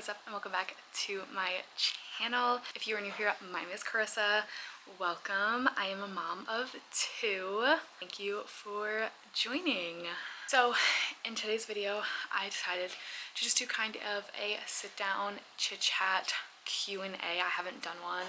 is up and welcome back to my channel. If you are new here, my name is Carissa. Welcome. I am a mom of two. Thank you for joining. So in today's video, I decided to just do kind of a sit down chit chat Q&A. I haven't done one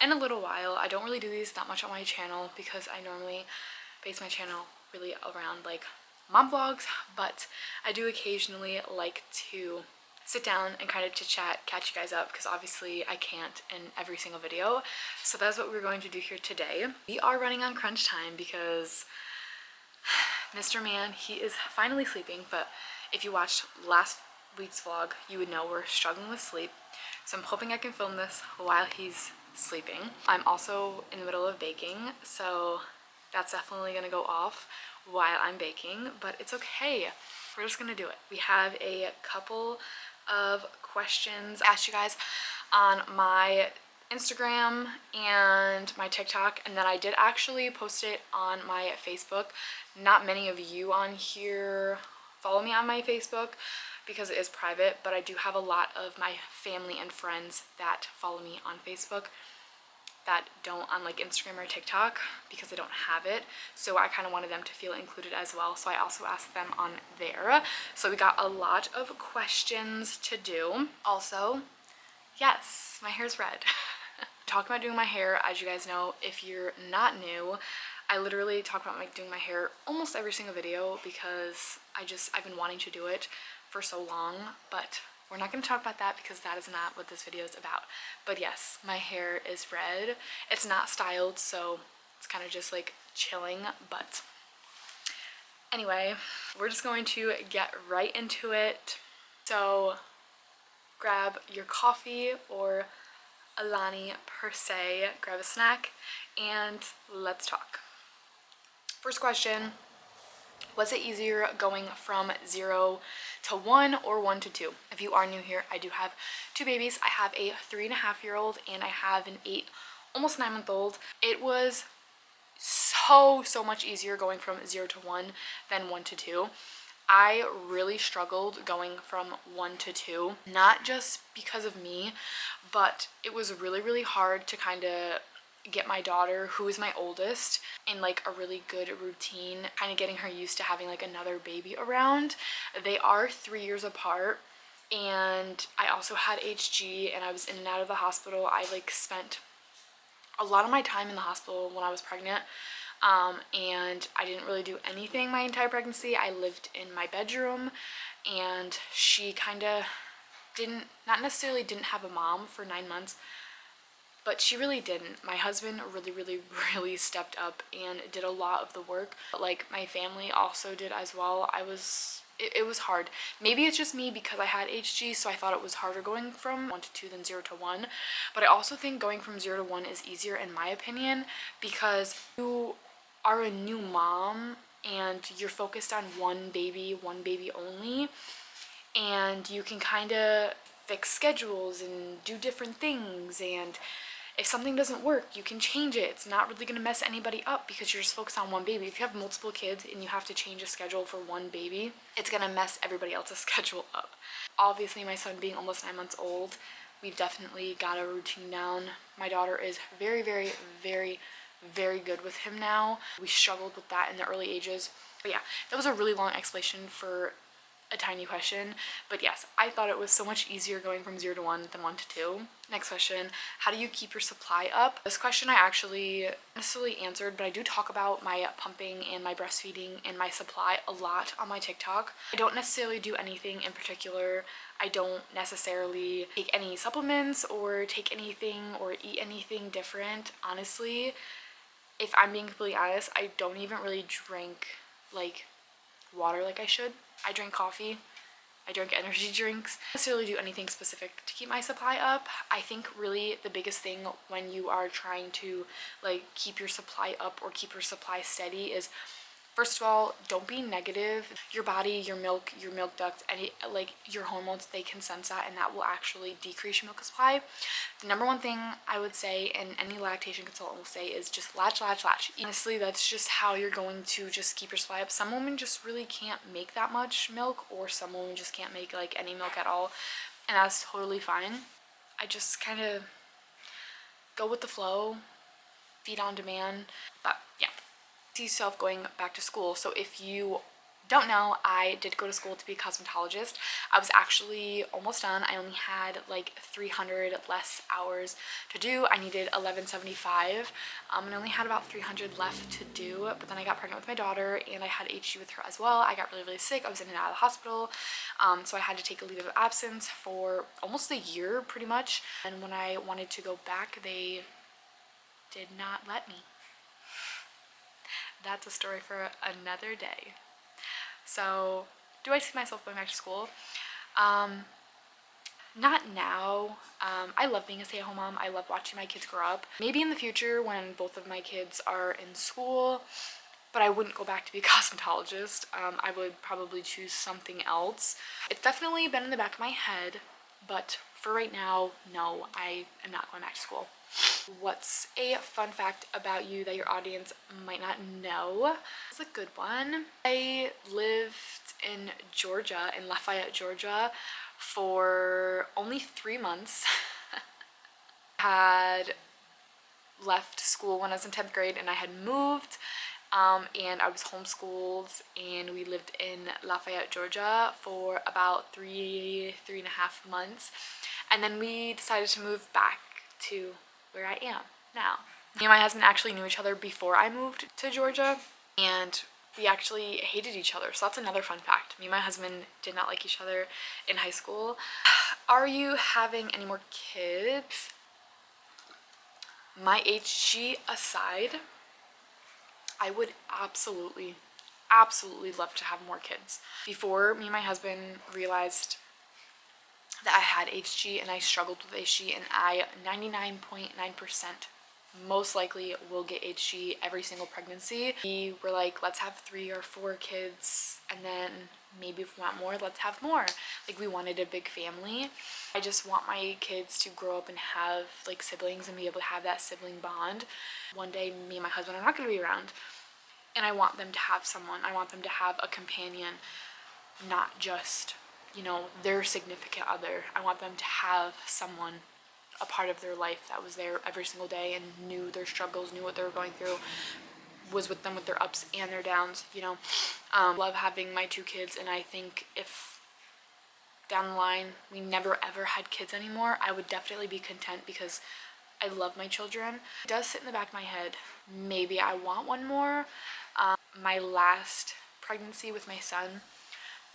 in a little while. I don't really do these that much on my channel because I normally base my channel really around like mom vlogs, but I do occasionally like to sit down and kind of chit chat, catch you guys up, because obviously I can't in every single video. So that's what we're going to do here today. We are running on crunch time because Mr. Man, he is finally sleeping, but if you watched last week's vlog, you would know we're struggling with sleep. So I'm hoping I can film this while he's sleeping. I'm also in the middle of baking, so that's definitely gonna go off while I'm baking, but it's okay. We're just gonna do it. We have a couple of questions I asked you guys on my Instagram and my TikTok, and then I did actually post it on my Facebook. Not many of you on here follow me on my Facebook because it is private, but I do have a lot of my family and friends that follow me on Facebook that don't on like Instagram or TikTok because they don't have it. So I kind of wanted them to feel included as well. So I also asked them on there. So we got a lot of questions to do. Also, yes, my hair's red. Talking about doing my hair, as you guys know, if you're not new, I literally talk about doing my hair almost every single video because I've been wanting to do it for so long, but we're not going to talk about that because that is not what this video is about. But yes, my hair is red. It's not styled, so it's kind of just like chilling. But anyway, we're just going to get right into it. So grab your coffee or Alani per se, grab a snack, and let's talk. First question. Was it easier going from 0 to 1 or 1 to 2? If you are new here, I do have two babies. I have a 3.5-year-old and I have an almost 9-month-old. It was so much easier going from 0 to 1 than 1 to 2. I really struggled going from 1 to 2, not just because of me, but it was really hard to kind of get my daughter, who is my oldest, in like a really good routine, kind of getting her used to having like another baby around. They are 3 years apart, and I also had HG and I was in and out of the hospital. I like spent a lot of my time in the hospital when I was pregnant, and I didn't really do anything my entire pregnancy. I lived in my bedroom, and she kind of not necessarily didn't have a mom for 9 months, but she really didn't. My husband really stepped up and did a lot of the work. But like my family also did as well. It was hard. Maybe it's just me because I had HG, so I thought it was harder going from 1 to 2 than 0 to 1. But I also think going from 0 to 1 is easier in my opinion because you are a new mom and you're focused on one baby only, and you can kind of fix schedules and do different things, and if something doesn't work, you can change it. It's not really going to mess anybody up because you're just focused on one baby. If you have multiple kids and you have to change a schedule for one baby, it's going to mess everybody else's schedule up. Obviously, my son being almost 9 months old, we've definitely got a routine down. My daughter is very good with him now. We struggled with that in the early ages. But yeah, that was a really long explanation for a tiny question, but yes, I thought it was so much easier going from 0 to 1 than 1 to 2. Next question, how do you keep your supply up? This question I actually necessarily answered, but I do talk about my pumping and my breastfeeding and my supply a lot on my TikTok. I don't necessarily do anything in particular. I don't necessarily take any supplements or take anything or eat anything different. Honestly, if I'm being completely honest, I don't even really drink like water like I should. I drink coffee, I drink energy drinks. I don't necessarily do anything specific to keep my supply up. I think really the biggest thing when you are trying to like keep your supply up or keep your supply steady is, first of all, don't be negative. Your body, your milk ducts, any like your hormones, they can sense that, and that will actually decrease your milk supply. The number one thing I would say, and any lactation consultant will say, is just latch. Honestly, that's just how you're going to just keep your supply up. Some women just really can't make that much milk, or some women just can't make like any milk at all. and that's totally fine. I just kind of go with the flow, feed on demand. But yeah, see yourself going back to school. So if you don't know, I did go to school to be a cosmetologist. I was actually almost done. I only had like 300 less hours to do. I needed 1175, and I only had about 300 left to do. But then I got pregnant with my daughter, and I had HG with her as well. I got really, really sick. I was in and out of the hospital, so I had to take a leave of absence for almost a year, pretty much. And when I wanted to go back, they did not let me. That's a story for another day. So, do I see myself going back to school? Not now. I love being a stay-at-home mom. I love watching my kids grow up. Maybe in the future when both of my kids are in school, but I wouldn't go back to be a cosmetologist. I would probably choose something else. It's definitely been in the back of my head, but for right now, no, I am not going back to school. What's a fun fact about you that your audience might not know? It's a good one. I lived in Georgia, in Lafayette, Georgia, for only 3 months. Had left school when I was in 10th grade and I had moved, and I was homeschooled, and we lived in Lafayette, Georgia for about three and a half months, and then we decided to move back to where I am now. Me and my husband actually knew each other before I moved to Georgia, and we actually hated each other. So that's another fun fact. Me and my husband did not like each other in high school. Are you having any more kids? My HG aside, I would absolutely love to have more kids. Before me and my husband realized that I had HG and I struggled with HG, and I 99.9% most likely will get HG every single pregnancy. We were like, let's have 3 or 4 kids, and then maybe if we want more, let's have more. Like, we wanted a big family. I just want my kids to grow up and have like siblings and be able to have that sibling bond. One day me and my husband are not going to be around, and I want them to have someone. I want them to have a companion, not just, you know, their significant other. I want them to have someone, a part of their life, that was there every single day and knew their struggles, knew what they were going through, was with them with their ups and their downs, you know. Love having my 2 kids, and I think if down the line we never ever had kids anymore, I would definitely be content because I love my children. It does sit in the back of my head, maybe I want one more. My last pregnancy with my son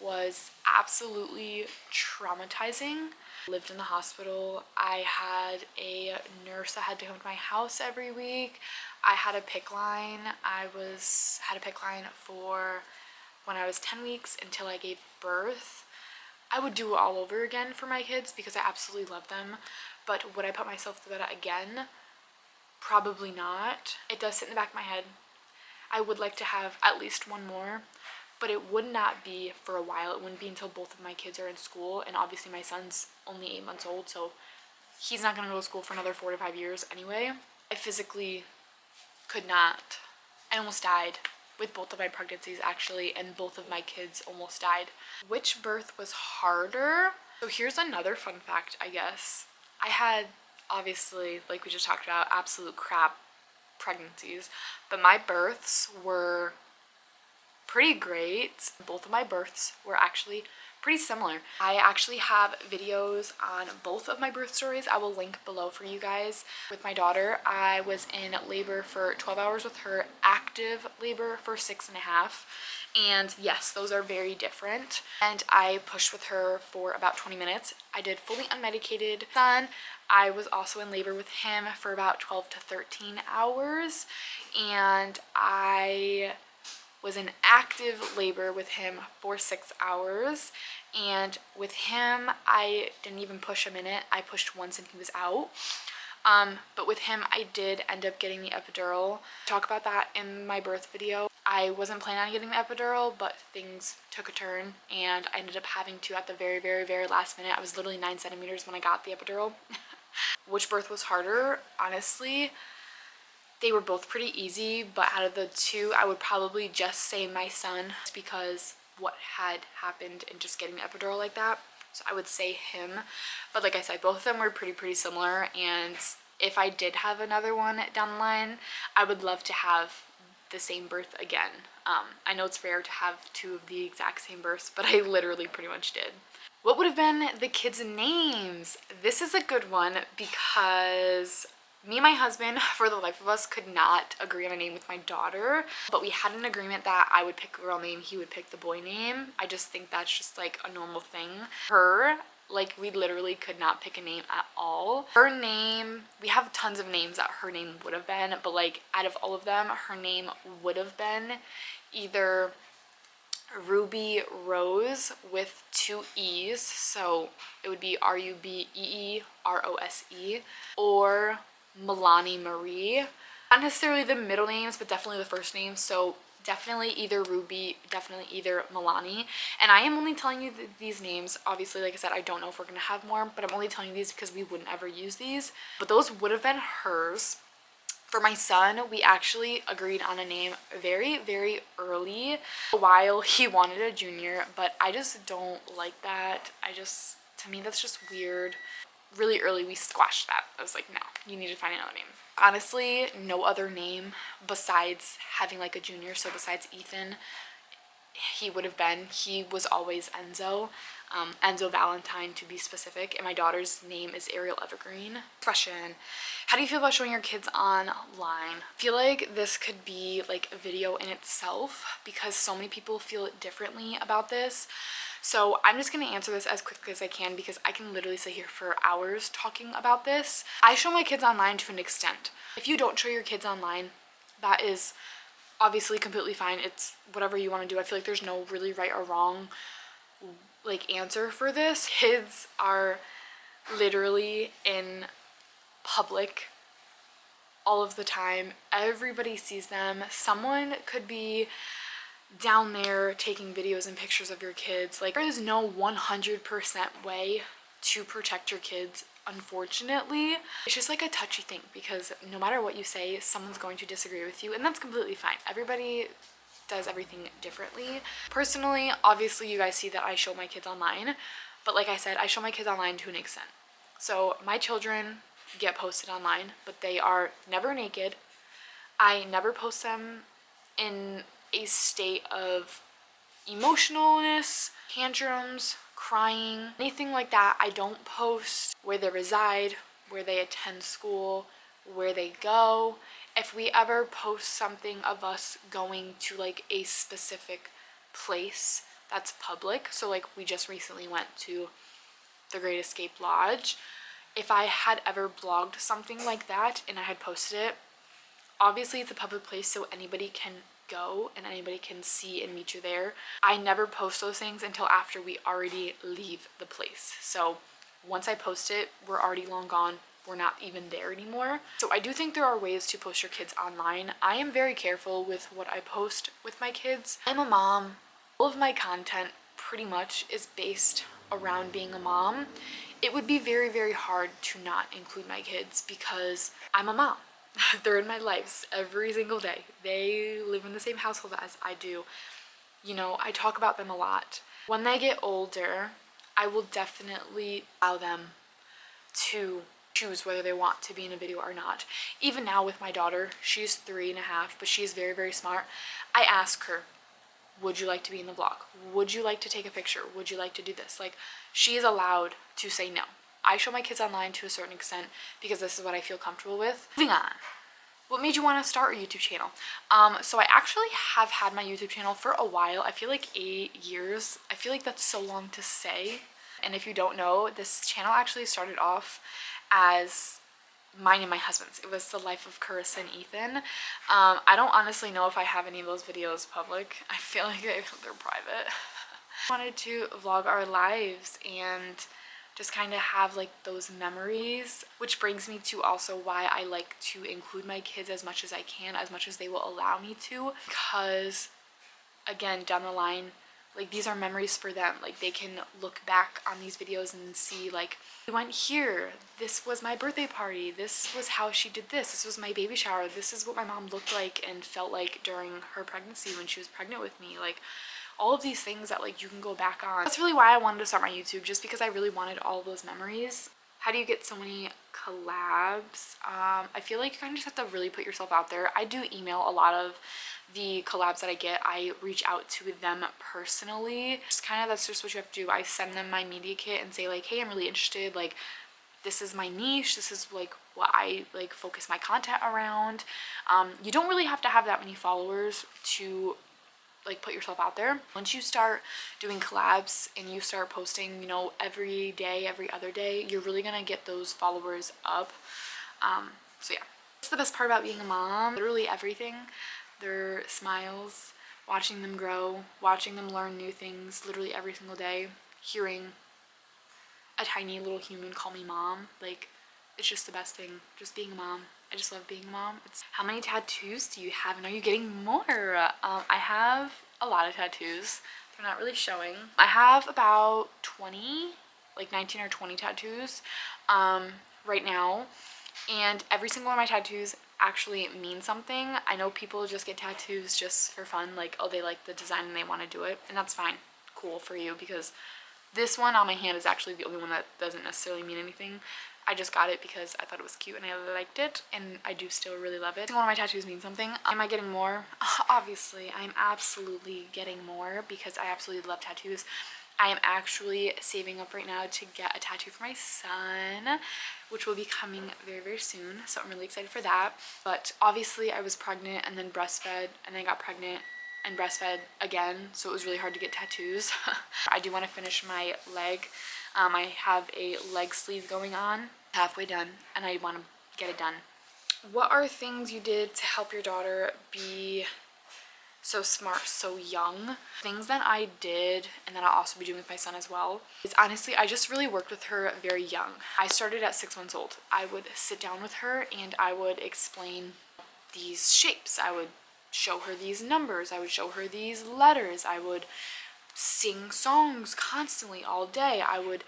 was absolutely traumatizing. Lived in the hospital. I had a nurse that had to come to my house every week. I had a PICC line. Had a PICC line for when I was 10 weeks until I gave birth. I would do it all over again for my kids because I absolutely love them. But would I put myself through that again? Probably not. It does sit in the back of my head. I would like to have at least one more, but it would not be for a while. It wouldn't be until both of my kids are in school, and obviously my son's only 8 months old, so he's not going to go to school for another 4 to 5 years anyway. I physically could not. I almost died with both of my pregnancies, actually, and both of my kids almost died. Which birth was harder? So here's another fun fact, I guess. I had, obviously, like we just talked about, absolute crap pregnancies, but my births were pretty great. Both of my births were actually pretty similar. I actually have videos on both of my birth stories. I will link below for you guys. With my daughter, I was in labor for 12 hours with her, active labor for 6.5. And yes, those are very different. And I pushed with her for about 20 minutes. I did fully unmedicated son. I was also in labor with him for about 12 to 13 hours. And I was in active labor with him for 6 hours. And with him, I didn't even push a minute. I pushed once and he was out. But with him, I did end up getting the epidural. Talk about that in my birth video. I wasn't planning on getting the epidural, but things took a turn and I ended up having to at the very, very, very last minute. I was literally 9 centimeters when I got the epidural. Which birth was harder? Honestly, they were both pretty easy, but out of the 2, I would probably just say my son, because what had happened and just getting the epidural like that. so I would say him. But like I said, both of them were pretty similar, and if I did have another one down the line, I would love to have the same birth again. I know it's rare to have two of the exact same births, but I literally pretty much did. What would have been the kids' names? This is a good one because me and my husband, for the life of us, could not agree on a name with my daughter, but we had an agreement that I would pick a girl name, he would pick the boy name. I just think that's just like a normal thing. Her, like, we literally could not pick a name at all. Her name, we have tons of names that her name would have been, but like out of all of them, her name would have been either Ruby Rose with two E's, so it would be Rubeerose, or Milani Marie. Not necessarily the middle names, but definitely the first name, so definitely either Ruby, definitely either Milani. And I am only telling you these names, obviously, like I said, I don't know if we're gonna have more, but I'm only telling you these because we wouldn't ever use these. But those would have been hers. For my son, we actually agreed on a name very early. A while he wanted a junior, but I just don't like that. To me, that's just weird. Really early, we squashed that. I was like, no, you need to find another name. Honestly, no other name besides having like a junior, so besides Ethan, he was always Enzo. Enzo Valentine to be specific, and my daughter's name is Ariel Evergreen. Question: how do you feel about showing your kids online? I feel like this could be like a video in itself because so many people feel differently about this. So I'm just gonna answer this as quickly as I can because I can literally sit here for hours talking about this. I show my kids online to an extent. If you don't show your kids online, that is obviously completely fine. It's whatever you want to do. I feel like there's no really right or wrong like answer for this. Kids are literally in public all of the time. Everybody sees them. Someone could be down there taking videos and pictures of your kids. Like, there is no 100% way to protect your kids, unfortunately. It's just like a touchy thing because no matter what you say, someone's going to disagree with you, and that's completely fine. Everybody does everything differently. Personally, obviously you guys see that I show my kids online, but like I said, I show my kids online to an extent. So my children get posted online, but they are never naked. I never post them in a state of emotionalness, tantrums, crying, anything like that. I don't post where they reside, where they attend school, where they go. If we ever post something of us going to like a specific place that's public, so like we just recently went to the Great Escape Lodge, if I had ever blogged something like that and I had posted it, obviously it's a public place so anybody can go and anybody can see and meet you there. I never post those things until after we already leave the place. So once I post it, we're already long gone. We're not even there anymore. So I do think there are ways to post your kids online. I am very careful with what I post with my kids. I'm a mom. All of my content pretty much is based around being a mom. It would be very hard to not include my kids because I'm a mom. They're in my lives every single day. They live in the same household as I do. You know, I talk about them a lot. When they get older, I will definitely allow them to choose whether they want to be in a video or not. Even now with my daughter, she's 3.5, but she's very smart. I ask her, would you like to be in the vlog? Would you like to take a picture? Would you like to do this? Like, she is allowed to say no. I show my kids online to a certain extent because this is what I feel comfortable with. Moving on. What made you want to start a YouTube channel? So I actually have had my YouTube channel for a while. I feel like 8 years. I feel like that's so long to say. And if you don't know, this channel actually started off as mine and my husband's. It was the life of Carissa and Ethan. I don't honestly know if I have any of those videos public. I feel like they're private. I wanted to vlog our lives and just kind of have like those memories, which brings me to also why I like to include my kids as much as I can, as much as they will allow me to, because again, down the line, like, these are memories for them. Like, they can look back on these videos and see, like, we went here, this was my birthday party, this was how she did this was my baby shower, this is what my mom looked like and felt like during her pregnancy when she was pregnant with me. Like, all of these things that like you can go back on. That's really why I wanted to start my YouTube, just because I really wanted all of those memories. How do you get so many collabs? I feel like you kind of just have to really put yourself out there. I do email a lot of the collabs that I get. I reach out to them personally. Just kind of, that's just what you have to do. I send them my media kit and say like, hey, I'm really interested. Like, this is my niche. This is like what I like focus my content around. You don't really have to have that many followers to like put yourself out there. Once you start doing collabs and you start posting, you know, every day, every other day, you're really gonna get those followers up. So yeah, that's the best part about being a mom. Literally everything. Their smiles, watching them grow, watching them learn new things literally every single day, hearing a tiny little human call me mom. Like, it's just the best thing, just being a mom. I just love being a mom. How many tattoos do you have, and are you getting more? I have a lot of tattoos. They're not really showing. I have about 20, like 19 or 20 tattoos right now, and every single one of my tattoos actually mean something. I know people just get tattoos just for fun, like, oh, they like the design and they want to do it, and that's fine, cool for you, because this one on my hand is actually the only one that doesn't necessarily mean anything. I just got it because I thought it was cute and I really liked it, and I do still really love it. One of my tattoos means something. Am I getting more? Obviously, I'm absolutely getting more because I absolutely love tattoos. I am actually saving up right now to get a tattoo for my son, which will be coming very, very soon. So I'm really excited for that. But obviously I was pregnant and then breastfed, and then I got pregnant and breastfed again, so it was really hard to get tattoos. I do want to finish my leg. I have a leg sleeve going on, halfway done, and I want to get it done. What are things you did to help your daughter be so smart so young? Things that I did, and that I'll also be doing with my son as well, is honestly I just really worked with her very young. I started at 6 months old. I would sit down with her and I would explain these shapes. I would show her these numbers. I would show her these letters. I would sing songs constantly all day. I would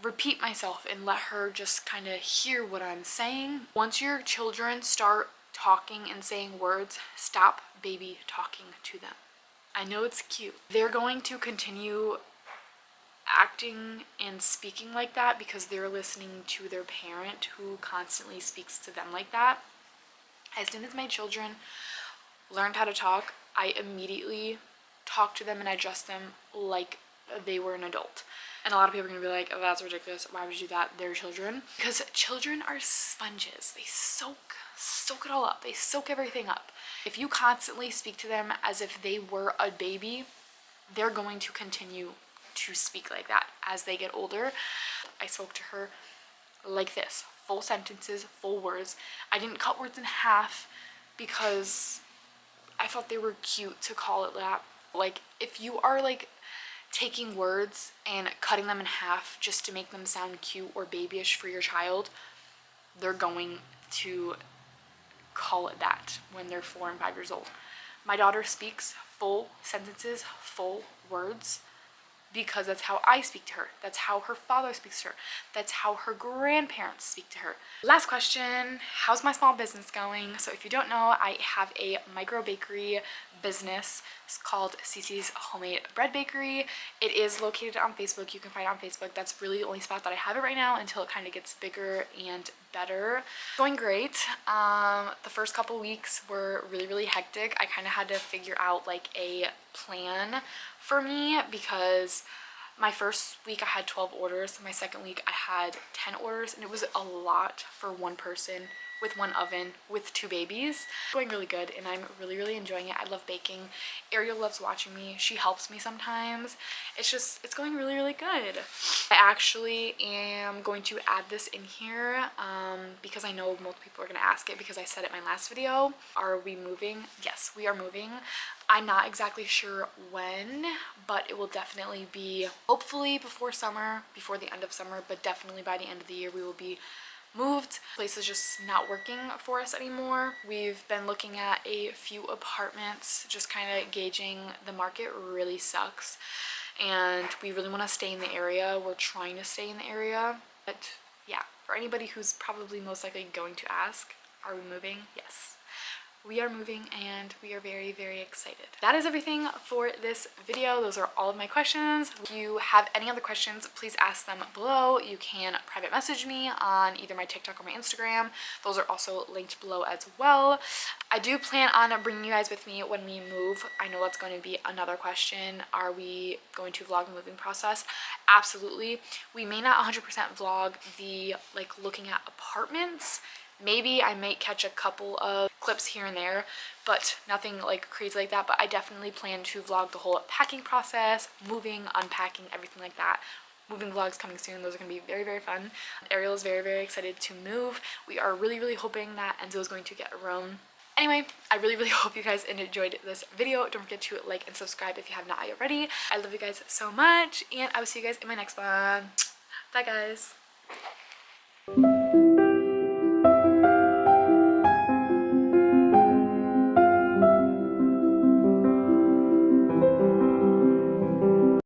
repeat myself and let her just kind of hear what I'm saying. Once your children start talking and saying words, stop baby talking to them. I know it's cute. They're going to continue acting and speaking like that because they're listening to their parent who constantly speaks to them like that. As soon as my children learned how to talk, I immediately talk to them and I address them like they were an adult. And a lot of people are gonna be like, oh, that's ridiculous. Why would you do that? They're children. Because children are sponges. They soak it all up. They soak everything up. If you constantly speak to them as if they were a baby, they're going to continue to speak like that as they get older. I spoke to her like this, full sentences, full words. I didn't cut words in half because I thought they were cute to call it that. Like, if you are like taking words and cutting them in half just to make them sound cute or babyish for your child, they're going to call it that when they're 4 and 5 years old. My daughter speaks full sentences, full words, because that's how I speak to her. That's how her father speaks to her. That's how her grandparents speak to her. Last question, how's my small business going? So if you don't know, I have a micro bakery business. It's called Cece's Homemade Bread Bakery. It is located on Facebook. You can find it on Facebook. That's really the only spot that I have it right now until it kind of gets bigger and better. Going great. The first couple weeks were really, really hectic. I kind of had to figure out like a plan for me because my first week I had 12 orders. My second week I had 10 orders, and it was a lot for one person with one oven with 2 babies. Going really good, and I'm really, really enjoying it. I love baking. Ariel loves watching me. She helps me sometimes. It's going really, really good. I actually am going to add this in here because I know most people are going to ask it because I said it in my last video. Are we moving? Yes, we are moving. I'm not exactly sure when, but it will definitely be hopefully before summer, before the end of summer, but definitely by the end of the year we will be moved. Place is just not working for us anymore. We've been looking at a few apartments, just kind of gauging the market. Really sucks, and we really want to stay in the area. We're trying to stay in the area, but yeah, for anybody who's probably most likely going to ask, are we moving? Yes, we are moving and we are very, very excited. That is everything for this video. Those are all of my questions. If you have any other questions, please ask them below. You can private message me on either my TikTok or my Instagram. Those are also linked below as well. I do plan on bringing you guys with me when we move. I know that's going to be another question. Are we going to vlog the moving process? Absolutely. We may not 100% vlog the like looking at apartments. Maybe I might catch a couple of clips here and there, but nothing like crazy like that. But I definitely plan to vlog the whole packing process, moving, unpacking, everything like that. Moving vlogs coming soon. Those are going to be very, very fun. Ariel is very, very excited to move. We are really, really hoping that Enzo is going to get a room. Anyway, I really, really hope you guys enjoyed this video. Don't forget to like and subscribe if you have not already. I love you guys so much, and I will see you guys in my next one. Bye, guys.